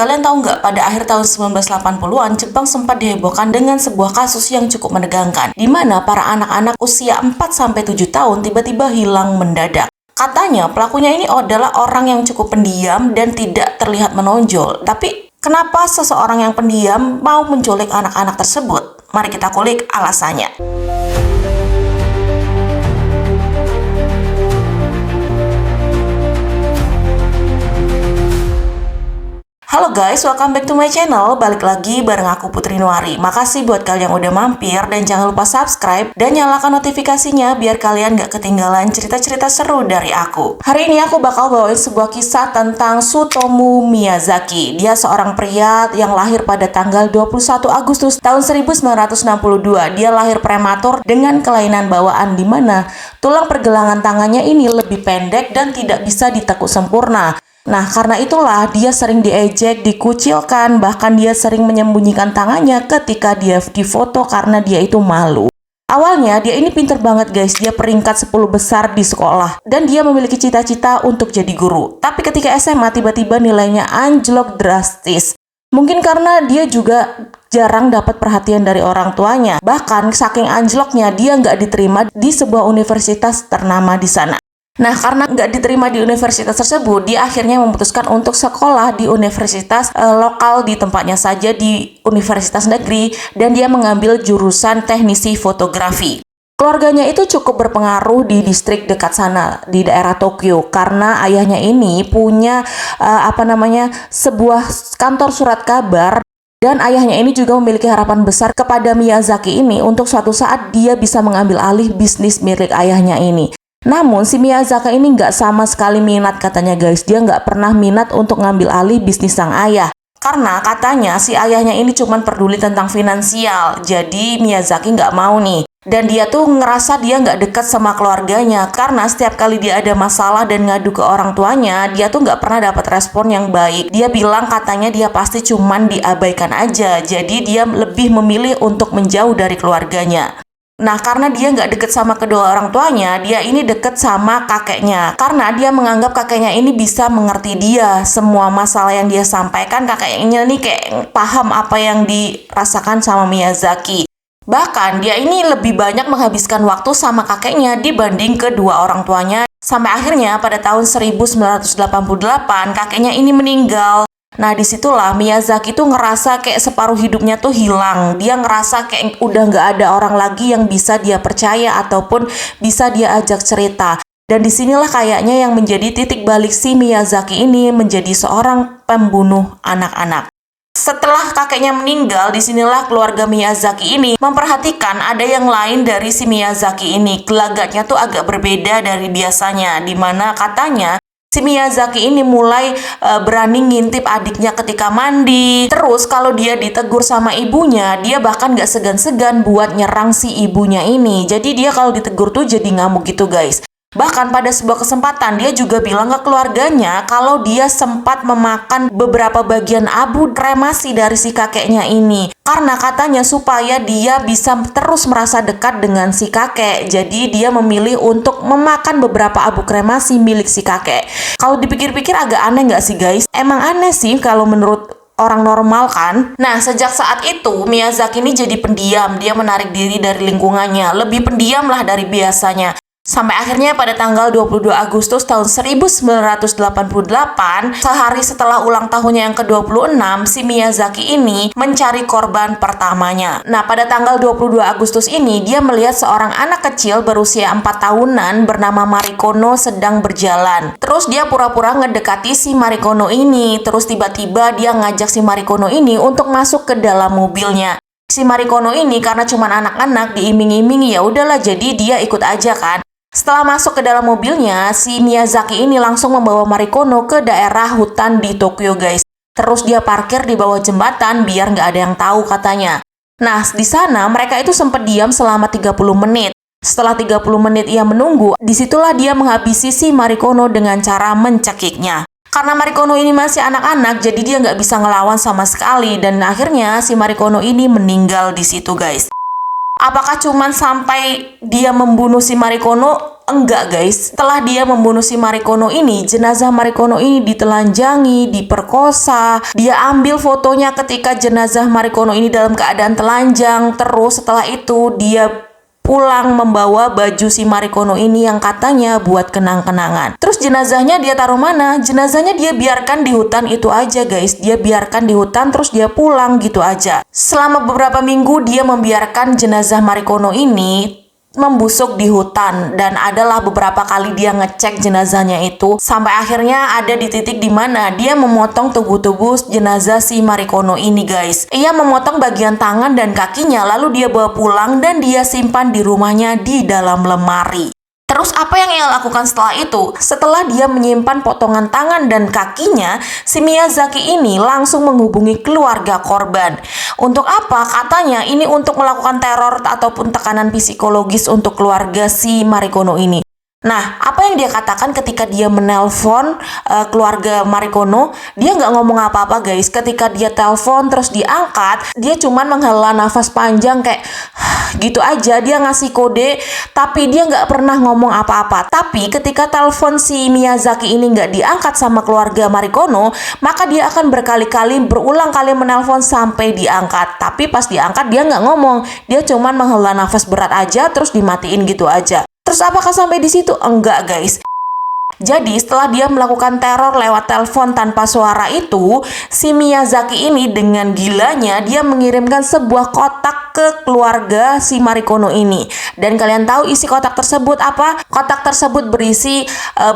Kalian tahu nggak, pada akhir tahun 1980-an, Jepang sempat dihebohkan dengan sebuah kasus yang cukup menegangkan, di mana para anak-anak usia 4-7 tahun tiba-tiba hilang mendadak. Katanya pelakunya ini adalah orang yang cukup pendiam dan tidak terlihat menonjol. Tapi kenapa seseorang yang pendiam mau menculik anak-anak tersebut? Mari kita kulik alasannya. Halo guys, welcome back to my channel. Balik lagi bareng aku Putri Nuari. Makasih buat kalian yang udah mampir, dan jangan lupa subscribe dan nyalakan notifikasinya biar kalian gak ketinggalan cerita-cerita seru dari aku. Hari ini aku bakal bawain sebuah kisah tentang Tsutomu Miyazaki. Dia seorang pria yang lahir pada tanggal 21 Agustus tahun 1962. Dia lahir prematur dengan kelainan bawaan, di mana tulang pergelangan tangannya ini lebih pendek dan tidak bisa ditekuk sempurna. Nah, karena itulah dia sering diejek, dikucilkan, bahkan dia sering menyembunyikan tangannya ketika dia difoto karena dia itu malu. Awalnya dia ini pinter banget guys, dia peringkat 10 besar di sekolah dan dia memiliki cita-cita untuk jadi guru. Tapi ketika SMA tiba-tiba nilainya anjlok drastis. Mungkin karena dia juga jarang dapat perhatian dari orang tuanya. Bahkan saking anjloknya dia nggak diterima di sebuah universitas ternama di sana. Nah, karena nggak diterima di universitas tersebut, dia akhirnya memutuskan untuk sekolah di universitas lokal di tempatnya saja, di universitas negeri, dan dia mengambil jurusan teknisi fotografi. Keluarganya itu cukup berpengaruh di distrik dekat sana, di daerah Tokyo, karena ayahnya ini punya sebuah kantor surat kabar. Dan ayahnya ini juga memiliki harapan besar kepada Miyazaki ini untuk suatu saat dia bisa mengambil alih bisnis milik ayahnya ini. Namun si Miyazaki ini nggak sama sekali minat katanya guys. Dia nggak pernah minat untuk ngambil alih bisnis sang ayah. Karena katanya si ayahnya ini cuma peduli tentang finansial. Jadi Miyazaki nggak mau nih. Dan dia tuh ngerasa dia nggak dekat sama keluarganya. Karena setiap kali dia ada masalah dan ngadu ke orang tuanya, dia tuh nggak pernah dapat respon yang baik. Dia bilang katanya dia pasti cuman diabaikan aja. Jadi dia lebih memilih untuk menjauh dari keluarganya. Nah, karena dia nggak deket sama kedua orang tuanya, dia ini deket sama kakeknya. Karena dia menganggap kakeknya ini bisa mengerti dia. Semua masalah yang dia sampaikan, kakeknya ini kayak paham apa yang dirasakan sama Miyazaki. Bahkan, dia ini lebih banyak menghabiskan waktu sama kakeknya dibanding kedua orang tuanya. Sampai akhirnya pada tahun 1988, kakeknya ini meninggal. Nah, disitulah Miyazaki tuh ngerasa kayak separuh hidupnya tuh hilang. Dia ngerasa kayak udah nggak ada orang lagi yang bisa dia percaya ataupun bisa dia ajak cerita. Dan disinilah kayaknya yang menjadi titik balik si Miyazaki ini menjadi seorang pembunuh anak-anak. Setelah kakeknya meninggal, disinilah keluarga Miyazaki ini memperhatikan ada yang lain dari si Miyazaki ini. Gelagatnya tuh agak berbeda dari biasanya, dimana katanya si Miyazaki ini mulai berani ngintip adiknya ketika mandi. Terus kalau dia ditegur sama ibunya, dia bahkan gak segan-segan buat nyerang si ibunya ini. Jadi dia kalau ditegur tuh jadi ngamuk gitu guys. Bahkan pada sebuah kesempatan dia juga bilang ke keluarganya kalau dia sempat memakan beberapa bagian abu kremasi dari si kakeknya ini. Karena katanya supaya dia bisa terus merasa dekat dengan si kakek. Jadi dia memilih untuk memakan beberapa abu kremasi milik si kakek. Kalau dipikir-pikir agak aneh nggak sih guys? Emang aneh sih kalau menurut orang normal kan? Nah, sejak saat itu Miyazaki ini jadi pendiam. Dia menarik diri dari lingkungannya. Lebih pendiam lah dari biasanya. Sampai akhirnya pada tanggal 22 Agustus tahun 1988, sehari setelah ulang tahunnya yang ke-26, si Miyazaki ini mencari korban pertamanya. Nah, pada tanggal 22 Agustus ini, dia melihat seorang anak kecil berusia 4 tahunan bernama Marikono sedang berjalan. Terus dia pura-pura ngedekati si Marikono ini. Terus tiba-tiba dia ngajak si Marikono ini untuk masuk ke dalam mobilnya. Si Marikono ini karena cuma anak-anak diiming-iming, ya udahlah, jadi dia ikut aja kan. Setelah masuk ke dalam mobilnya, si Miyazaki ini langsung membawa Marikono ke daerah hutan di Tokyo guys. Terus dia parkir di bawah jembatan biar nggak ada yang tahu katanya. Nah, di sana mereka itu sempat diam selama 30 menit. Setelah 30 menit ia menunggu, disitulah dia menghabisi si Marikono dengan cara mencekiknya. Karena Marikono ini masih anak-anak, jadi dia nggak bisa ngelawan sama sekali. Dan akhirnya si Marikono ini meninggal di situ guys. Apakah cuman sampai dia membunuh si Marikono? enggak guys. Setelah dia membunuh si Marikono ini, jenazah Marikono ini ditelanjangi, diperkosa. Dia ambil fotonya ketika jenazah Marikono ini dalam keadaan telanjang. Terus setelah itu dia pulang membawa baju si Marikono ini yang katanya buat kenang-kenangan. Terus jenazahnya dia taruh mana? Jenazahnya dia biarkan di hutan itu aja guys. Dia biarkan di hutan terus dia pulang gitu aja. Selama beberapa minggu dia membiarkan jenazah Marikono ini membusuk di hutan, dan adalah beberapa kali dia ngecek jenazahnya itu sampai akhirnya ada di titik dimana dia memotong tubuh-tubuh jenazah si Marikono ini guys. Ia memotong bagian tangan dan kakinya lalu dia bawa pulang dan dia simpan di rumahnya di dalam lemari. Terus apa yang ia lakukan setelah itu? Setelah dia menyimpan potongan tangan dan kakinya, si Miyazaki ini langsung menghubungi keluarga korban. Untuk apa? Katanya ini untuk melakukan teror ataupun tekanan psikologis untuk keluarga si Marikono ini. Nah, apa yang dia katakan ketika dia menelpon keluarga Marikono? Dia nggak ngomong apa-apa guys. Ketika dia telepon terus diangkat, dia cuman menghela nafas panjang kayak gitu aja. Dia ngasih kode, tapi dia nggak pernah ngomong apa-apa. Tapi ketika telepon si Miyazaki ini nggak diangkat sama keluarga Marikono, maka dia akan berkali-kali berulang kali menelpon sampai diangkat. Tapi pas diangkat dia nggak ngomong. Dia cuman menghela nafas berat aja terus dimatiin gitu aja. Terus apakah sampai di situ? Enggak guys. Jadi setelah dia melakukan teror lewat telepon tanpa suara itu, si Miyazaki ini dengan gilanya dia mengirimkan sebuah kotak ke keluarga si Marikono ini. Dan kalian tahu isi kotak tersebut apa? Kotak tersebut berisi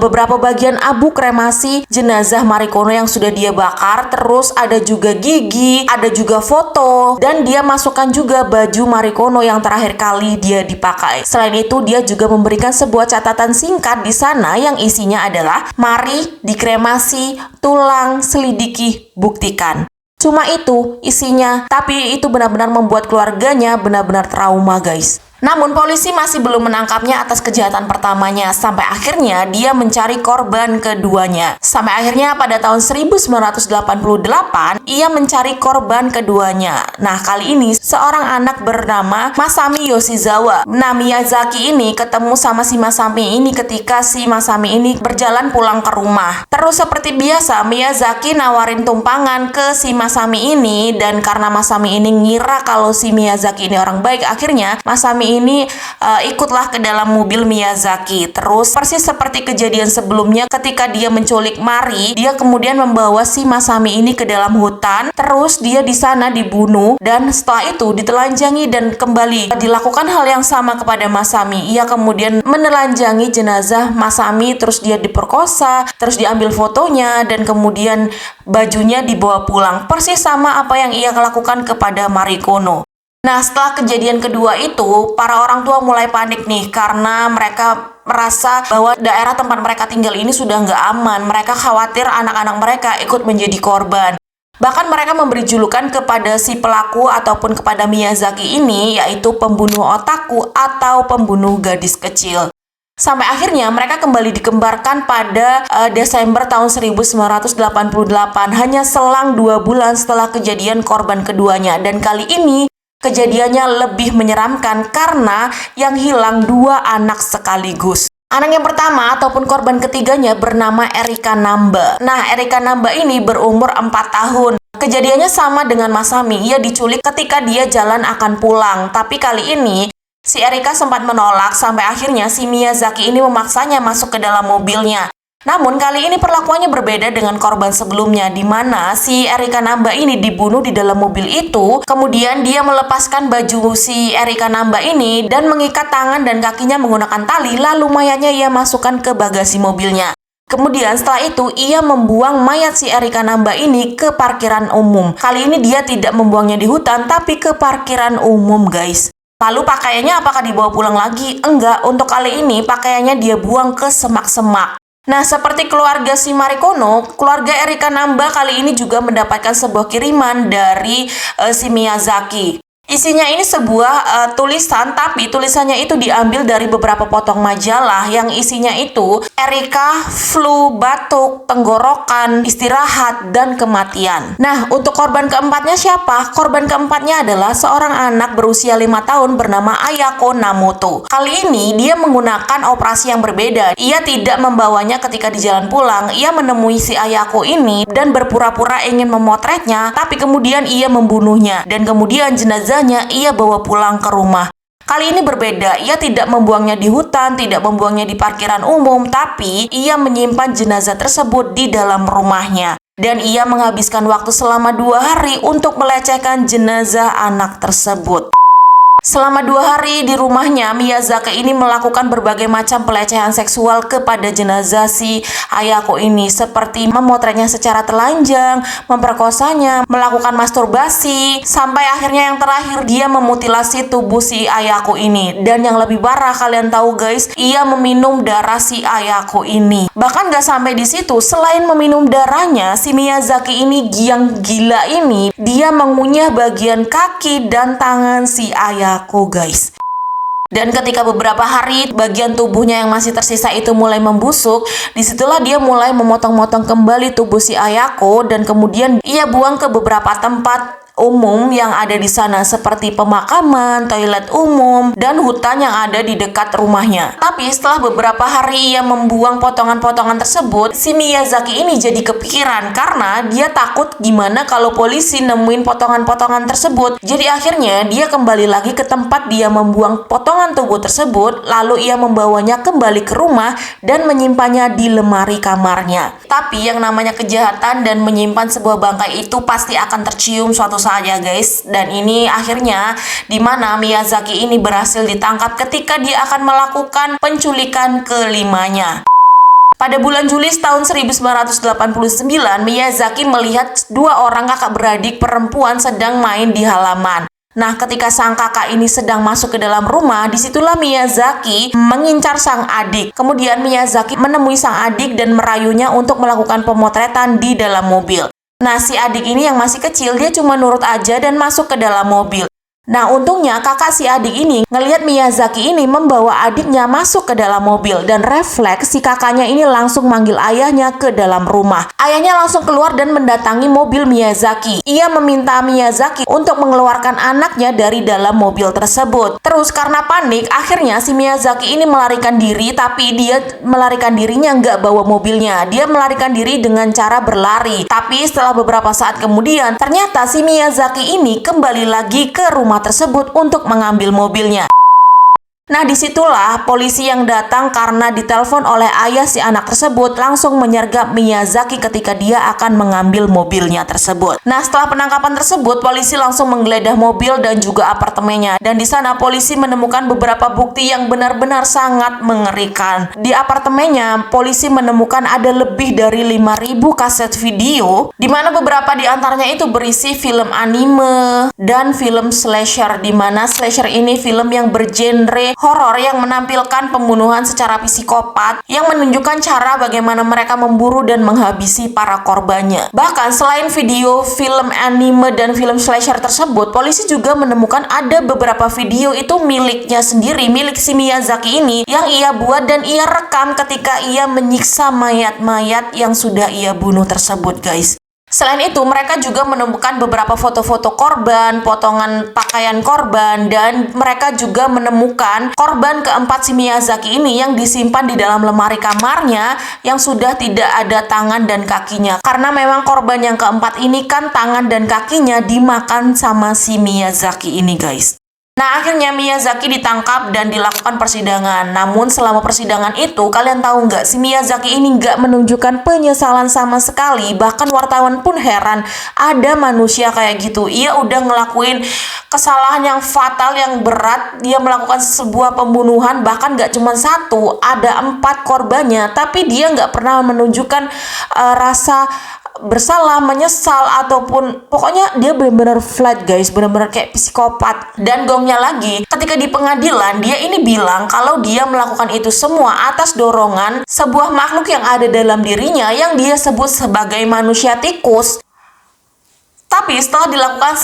beberapa bagian abu kremasi jenazah Marikono yang sudah dia bakar. Terus ada juga gigi, ada juga foto, dan dia masukkan juga baju Marikono yang terakhir kali dia dipakai. Selain itu dia juga memberikan sebuah catatan singkat di sana yang isinya adalah mari dikremasi, tulang, selidiki, buktikan. Cuma itu isinya, tapi itu benar-benar membuat keluarganya benar-benar trauma guys. Namun polisi masih belum menangkapnya atas kejahatan pertamanya, sampai akhirnya dia mencari korban keduanya. Sampai akhirnya pada tahun 1988 ia mencari korban keduanya. Nah, kali ini seorang anak bernama Masami Yoshizawa. Nah, Miyazaki ini ketemu sama si Masami ini ketika si Masami ini berjalan pulang ke rumah. Terus seperti biasa Miyazaki nawarin tumpangan ke si Masami ini, dan karena Masami ini ngira kalau si Miyazaki ini orang baik, akhirnya Masami ini ikutlah ke dalam mobil Miyazaki. Terus persis seperti kejadian sebelumnya ketika dia menculik Mari, dia kemudian membawa si Masami ini ke dalam hutan. Terus dia di sana dibunuh, dan setelah itu ditelanjangi dan kembali dilakukan hal yang sama kepada Masami. Ia kemudian menelanjangi jenazah Masami, terus dia diperkosa, terus diambil fotonya, dan kemudian bajunya dibawa pulang. Persis sama apa yang ia lakukan kepada Marikono. Nah, setelah kejadian kedua itu, para orang tua mulai panik nih karena mereka merasa bahwa daerah tempat mereka tinggal ini sudah nggak aman. Mereka khawatir anak-anak mereka ikut menjadi korban. Bahkan mereka memberi julukan kepada si pelaku ataupun kepada Miyazaki ini, yaitu pembunuh otaku atau pembunuh gadis kecil. Sampai akhirnya mereka kembali dikembarkan pada Desember tahun 1988, hanya selang 2 bulan setelah kejadian korban keduanya. Dan kali ini kejadiannya lebih menyeramkan karena yang hilang 2 anak sekaligus. Anak yang pertama ataupun korban ketiganya bernama Erika Namba. Nah, Erika Namba ini berumur 4 tahun. Kejadiannya sama dengan Masami. Ia diculik ketika dia jalan akan pulang. Tapi kali ini si Erika sempat menolak sampai akhirnya si Miyazaki ini memaksanya masuk ke dalam mobilnya. Namun kali ini perlakuannya berbeda dengan korban sebelumnya, di mana si Erika Namba ini dibunuh di dalam mobil itu. Kemudian dia melepaskan baju si Erika Namba ini dan mengikat tangan dan kakinya menggunakan tali, lalu mayatnya ia masukkan ke bagasi mobilnya. Kemudian setelah itu ia membuang mayat si Erika Namba ini ke parkiran umum. Kali ini dia tidak membuangnya di hutan tapi ke parkiran umum guys. Lalu pakaiannya apakah dibawa pulang lagi? Enggak, untuk kali ini pakaiannya dia buang ke semak-semak. Nah, seperti keluarga si Marikono, keluarga Erika Namba kali ini juga mendapatkan sebuah kiriman dari si Miyazaki. Isinya ini sebuah tulisan, tapi tulisannya itu diambil dari beberapa potong majalah yang isinya itu Erika, flu, batuk, tenggorokan, istirahat, dan kematian. Nah, untuk korban keempatnya siapa? Korban keempatnya adalah seorang anak berusia 5 tahun bernama Ayako Namoto. Kali ini dia menggunakan operasi yang berbeda. Ia tidak membawanya ketika di jalan pulang. Ia menemui si Ayako ini dan berpura-pura ingin memotretnya, tapi kemudian ia membunuhnya. Dan kemudian jenazahnya ia bawa pulang ke rumah. Kali ini berbeda, ia tidak membuangnya di hutan, tidak membuangnya di parkiran umum, tapi ia menyimpan jenazah tersebut di dalam rumahnya. Dan ia menghabiskan waktu selama 2 hari untuk melecehkan jenazah anak tersebut. Selama 2 hari di rumahnya, Miyazaki ini melakukan berbagai macam pelecehan seksual kepada jenazah si Ayako ini, seperti memotretnya secara telanjang, memperkosanya, melakukan masturbasi, sampai akhirnya yang terakhir dia memutilasi tubuh si Ayako ini. Dan yang lebih parah, kalian tahu guys, ia meminum darah si Ayako ini. Bahkan gak sampai di situ, selain meminum darahnya, si Miyazaki ini yang gila ini, dia mengunyah bagian kaki dan tangan si Ayako guys. Dan ketika beberapa hari bagian tubuhnya yang masih tersisa itu mulai membusuk, disitulah dia mulai memotong-motong kembali tubuh si Ayako dan kemudian ia buang ke beberapa tempat umum yang ada di sana, seperti pemakaman, toilet umum, dan hutan yang ada di dekat rumahnya. Tapi setelah beberapa hari ia membuang potongan-potongan tersebut, si Miyazaki ini jadi kepikiran karena dia takut gimana kalau polisi nemuin potongan-potongan tersebut. Jadi akhirnya dia kembali lagi ke tempat dia membuang potongan tubuh tersebut, lalu ia membawanya kembali ke rumah dan menyimpannya di lemari kamarnya. Tapi yang namanya kejahatan dan menyimpan sebuah bangkai itu pasti akan tercium suatu saja guys. Dan ini akhirnya dimana Miyazaki ini berhasil ditangkap ketika dia akan melakukan penculikan kelimanya. Pada bulan Juli tahun 1989, Miyazaki melihat 2 orang kakak beradik perempuan sedang main di halaman. Nah, ketika sang kakak ini sedang masuk ke dalam rumah, disitulah Miyazaki mengincar sang adik. Kemudian Miyazaki menemui sang adik dan merayunya untuk melakukan pemotretan di dalam mobil. Nah, si adik ini yang masih kecil, dia cuma nurut aja dan masuk ke dalam mobil. Nah, untungnya kakak si adik ini ngelihat Miyazaki ini membawa adiknya masuk ke dalam mobil dan refleks si kakaknya ini langsung manggil ayahnya ke dalam rumah. Ayahnya langsung keluar dan mendatangi mobil Miyazaki. Ia meminta Miyazaki untuk mengeluarkan anaknya dari dalam mobil tersebut. Terus karena panik, akhirnya si Miyazaki ini melarikan diri, tapi dia melarikan dirinya nggak bawa mobilnya. Dia melarikan diri dengan cara berlari. Tapi setelah beberapa saat kemudian, ternyata si Miyazaki ini kembali lagi ke rumah tersebut untuk mengambil mobilnya. Nah, disitulah polisi yang datang karena ditelepon oleh ayah si anak tersebut langsung menyergap Miyazaki ketika dia akan mengambil mobilnya tersebut. Nah, setelah penangkapan tersebut, polisi langsung menggeledah mobil dan juga apartemennya. Dan di sana polisi menemukan beberapa bukti yang benar-benar sangat mengerikan. Di apartemennya, polisi menemukan ada lebih dari 5.000 kaset video, di mana beberapa di antaranya itu berisi film anime dan film slasher, di mana slasher ini film yang bergenre horor yang menampilkan pembunuhan secara psikopat yang menunjukkan cara bagaimana mereka memburu dan menghabisi para korbannya. Bahkan selain video film anime dan film slasher tersebut, polisi juga menemukan ada beberapa video itu miliknya sendiri, milik si Miyazaki ini yang ia buat dan ia rekam ketika ia menyiksa mayat-mayat yang sudah ia bunuh tersebut guys. Selain itu, mereka juga menemukan beberapa foto-foto korban, potongan pakaian korban, dan mereka juga menemukan korban keempat si Miyazaki ini yang disimpan di dalam lemari kamarnya yang sudah tidak ada tangan dan kakinya. Karena memang korban yang keempat ini kan tangan dan kakinya dimakan sama si Miyazaki ini guys. Nah, akhirnya Miyazaki ditangkap dan dilakukan persidangan. Namun selama persidangan itu, kalian tahu nggak, si Miyazaki ini nggak menunjukkan penyesalan sama sekali. Bahkan wartawan pun heran, ada manusia kayak gitu. Ia udah ngelakuin kesalahan yang fatal, yang berat. Dia melakukan sebuah pembunuhan, bahkan nggak cuma 1, ada 4 korbannya. Tapi dia nggak pernah menunjukkan rasa bersalah, menyesal, ataupun pokoknya dia benar-benar flat guys, benar-benar kayak psikopat. Dan gongnya lagi, ketika di pengadilan dia ini bilang kalau dia melakukan itu semua atas dorongan sebuah makhluk yang ada dalam dirinya yang dia sebut sebagai manusia tikus. Tapi setelah dilakukan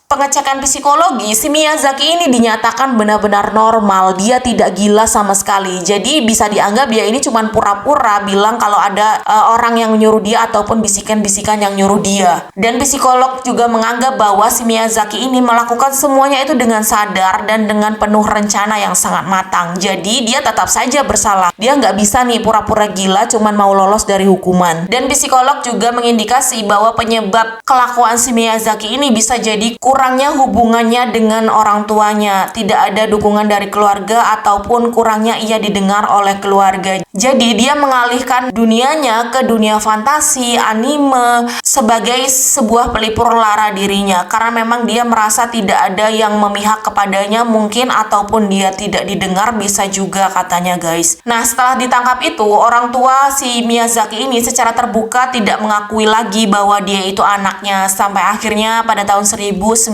pengecekan psikologi, si Miyazaki ini dinyatakan benar-benar normal. Dia tidak gila sama sekali. Jadi bisa dianggap dia ini cuma pura-pura bilang kalau ada orang yang nyuruh dia ataupun bisikan-bisikan yang nyuruh dia. Dan psikolog juga menganggap bahwa si Miyazaki ini melakukan semuanya itu dengan sadar dan dengan penuh rencana yang sangat matang. Jadi dia tetap saja bersalah. Dia nggak bisa nih pura-pura gila cuman mau lolos dari hukuman. Dan psikolog juga mengindikasi bahwa penyebab kelakuan si Miyazaki ini bisa jadi kurangnya hubungannya dengan orang tuanya, tidak ada dukungan dari keluarga ataupun kurangnya ia didengar oleh keluarga. Jadi dia mengalihkan dunianya ke dunia fantasi, anime sebagai sebuah pelipur lara dirinya karena memang dia merasa tidak ada yang memihak kepadanya mungkin ataupun dia tidak didengar bisa juga katanya guys. Nah setelah ditangkap itu orang tua si Miyazaki ini secara terbuka tidak mengakui lagi bahwa dia itu anaknya sampai akhirnya pada tahun 1994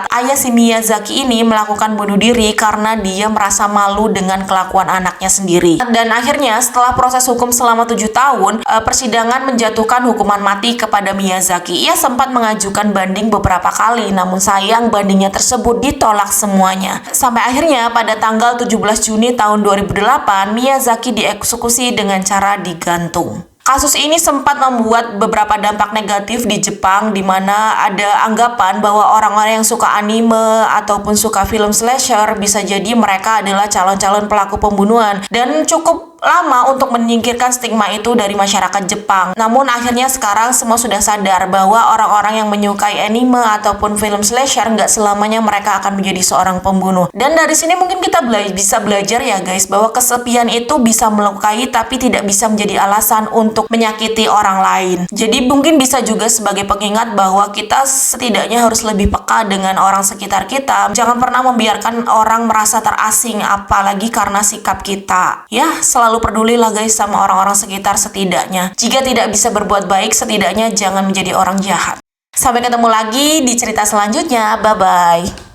ayah si Miyazaki ini melakukan bunuh diri karena dia merasa malu dengan kelakuan anaknya sendiri. Dan akhirnya setelah proses hukum selama 7 tahun persidangan menjatuhkan hukuman mati kepada Miyazaki. Ia sempat mengajukan banding beberapa kali namun sayang bandingnya tersebut ditolak semuanya. Sampai akhirnya pada tanggal 17 Juni tahun 2008 Miyazaki dieksekusi dengan cara digantung. Kasus ini sempat membuat beberapa dampak negatif di Jepang di mana ada anggapan bahwa orang-orang yang suka anime ataupun suka film slasher bisa jadi mereka adalah calon-calon pelaku pembunuhan dan cukup lama untuk menyingkirkan stigma itu dari masyarakat Jepang. Namun akhirnya sekarang semua sudah sadar bahwa orang-orang yang menyukai anime ataupun film slasher nggak selamanya mereka akan menjadi seorang pembunuh. Dan dari sini mungkin kita bisa belajar ya guys bahwa kesepian itu bisa melukai tapi tidak bisa menjadi alasan untuk menyakiti orang lain. Jadi mungkin bisa juga sebagai pengingat bahwa kita setidaknya harus lebih peka dengan orang sekitar kita. Jangan pernah membiarkan orang merasa terasing apalagi karena sikap kita. Ya, selalu pedulilah guys sama orang-orang sekitar setidaknya. Jika tidak bisa berbuat baik, setidaknya jangan menjadi orang jahat. Sampai ketemu lagi di cerita selanjutnya. Bye-bye.